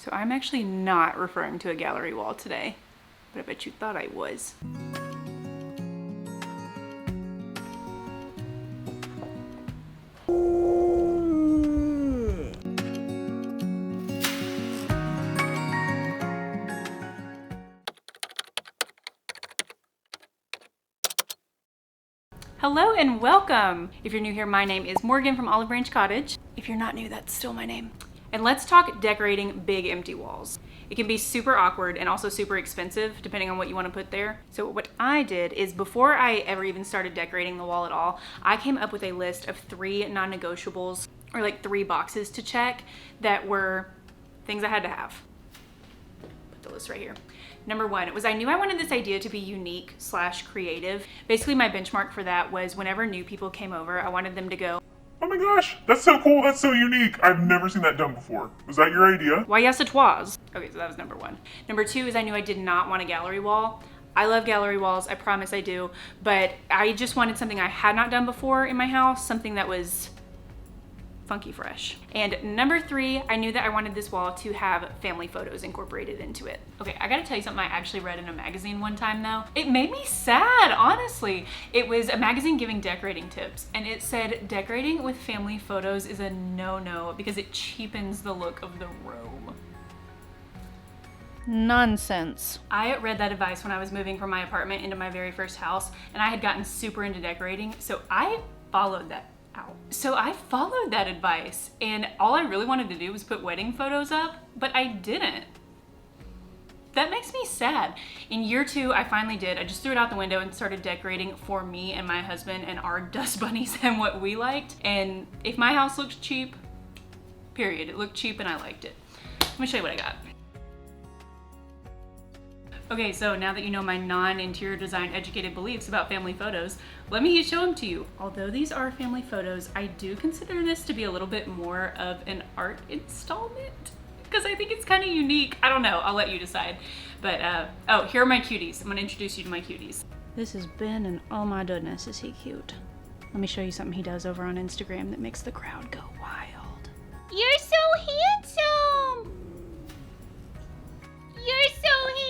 So I'm actually not referring to a gallery wall today, but I bet you thought I was. Hello and welcome! If you're new here, my name is Morgan from Olive Branch Cottage. If you're not new, that's still my name. And let's talk decorating big empty walls. It can be super awkward and also super expensive depending on what you want to put there. So what I did is before I ever even started decorating the wall at all, I came up with a list of 3 non-negotiables, or like 3 boxes to check that were things I had to have. Put the list right here. Number 1 was I knew I wanted this idea to be unique / creative. Basically my benchmark for that was whenever new people came over, I wanted them to go, "Oh my gosh, that's so cool, that's so unique. I've never seen that done before. Was that your idea?" "Why, yes, it was." Okay, so that was number 1. Number 2 is I knew I did not want a gallery wall. I love gallery walls, I promise I do, but I just wanted something I had not done before in my house, something that was funky fresh. And number 3, I knew that I wanted this wall to have family photos incorporated into it. Okay, I gotta tell you something I actually read in a magazine one time though. It made me sad, honestly. It was a magazine giving decorating tips, and it said decorating with family photos is a no-no because it cheapens the look of the room. Nonsense. I read that advice when I was moving from my apartment into my very first house, and I had gotten super into decorating, so I followed that. So I followed that advice, and all I really wanted to do was put wedding photos up, but I didn't. That makes me sad. In year 2, I finally did. I just threw it out the window and started decorating for me and my husband and our dust bunnies and what we liked. And if my house looks cheap, period. It looked cheap and I liked it. Let me show you what I got. Okay, so now that you know my non-interior design educated beliefs about family photos, let me show them to you. Although these are family photos, I do consider this to be a little bit more of an art installment because I think it's kind of unique. I don't know, I'll let you decide. But, oh, here are my cuties. I'm gonna introduce you to my cuties. This is Ben, and oh my goodness, is he cute. Let me show you something he does over on Instagram that makes the crowd go wild. You're so handsome! You're so handsome!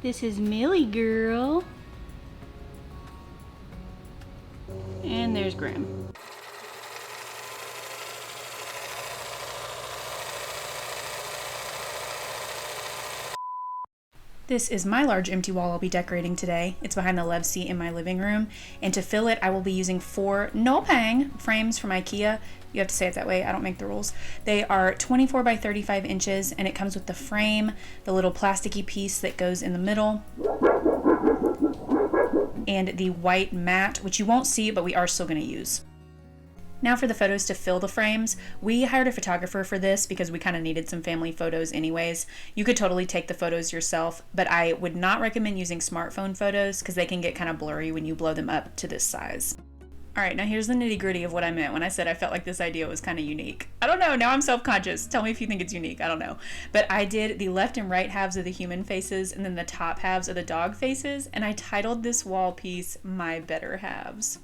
This is Millie girl. And there's Graham. This is my large empty wall I'll be decorating today. It's behind the love seat in my living room. And to fill it, I will be using 4 no pang frames from IKEA. You have to say it that way, I don't make the rules. They are 24 by 35 inches, and it comes with the frame, the little plasticky piece that goes in the middle, and the white mat, which you won't see, but we are still gonna use. Now for the photos to fill the frames. We hired a photographer for this because we kind of needed some family photos anyways. You could totally take the photos yourself, but I would not recommend using smartphone photos because they can get kind of blurry when you blow them up to this size. All right, now here's the nitty gritty of what I meant when I said I felt like this idea was kind of unique. I don't know, now I'm self-conscious. Tell me if you think it's unique, I don't know. But I did the left and right halves of the human faces and then the top halves of the dog faces, and I titled this wall piece My Better Halves.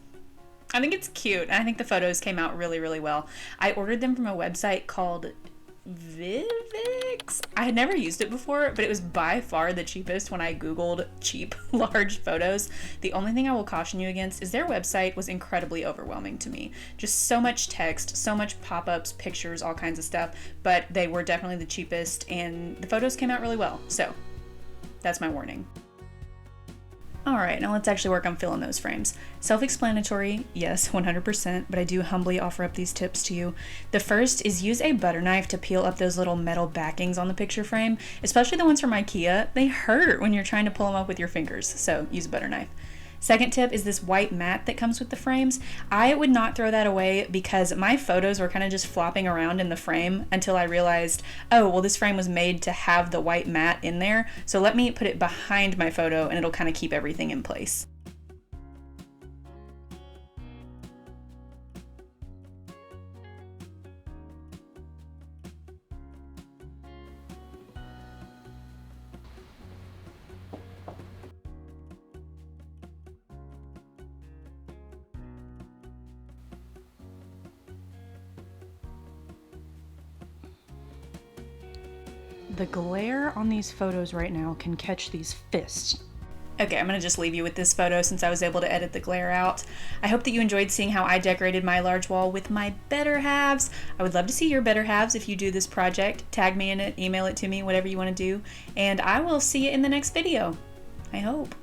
I think it's cute, and I think the photos came out really, really well. I ordered them from a website called Vivix. I had never used it before, but it was by far the cheapest when I Googled cheap, large photos. The only thing I will caution you against is their website was incredibly overwhelming to me. Just so much text, so much pop-ups, pictures, all kinds of stuff, but they were definitely the cheapest, and the photos came out really well, so that's my warning. Alright, now let's actually work on filling those frames. Self-explanatory, yes, 100%, but I do humbly offer up these tips to you. The first is use a butter knife to peel up those little metal backings on the picture frame, especially the ones from IKEA. They hurt when you're trying to pull them up with your fingers, so use a butter knife. Second tip is this white mat that comes with the frames. I would not throw that away because my photos were kind of just flopping around in the frame until I realized, oh, well, this frame was made to have the white mat in there. So let me put it behind my photo and it'll kind of keep everything in place. The glare on these photos right now can catch these fists. Okay, I'm going to just leave you with this photo since I was able to edit the glare out. I hope that you enjoyed seeing how I decorated my large wall with my better halves. I would love to see your better halves if you do this project. Tag me in it, email it to me, whatever you want to do. And I will see you in the next video. I hope.